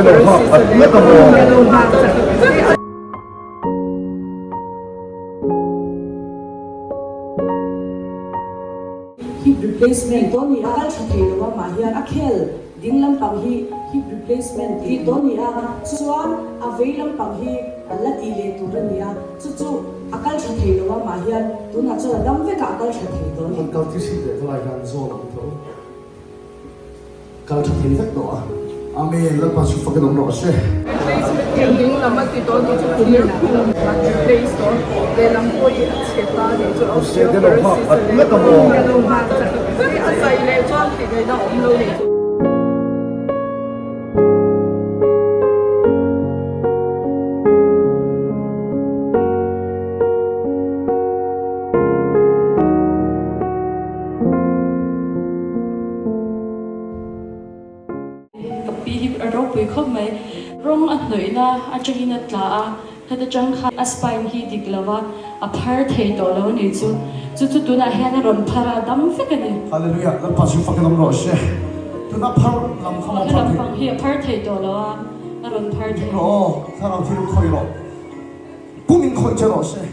hip replacement to ni akal thelo ma hian a khel dinglam pang hi hip replacement hi to ni a chuan aveilam pang hi lati le turania chu akal thelo ma hian tuna chu dam ve ka akal theloมันเกาที่สิ่งเดียวรายการโซ่หลังเท้าการทำให้สักตัวอาเมนแล้วปัจจุบันเราเช่ Yung lamat ito dito clear place to de lang po isketa dito very asai le chuan ti ngai na om lo ni kapihip aro pui khop mai rong a hnoina a changina tla a heta chang kha a spine hi diklawa a phar thei to lo ni chu tuna hian a ron phara dam fekani Hallelujah แล้วปัจจุบันเราเช่ตัวนับพันลำขมพัน lam pang hi a phar thei to lo a ron phar thei โอ้ถ้าเราที่เราคอยรอกูมินคอยจะรอเช่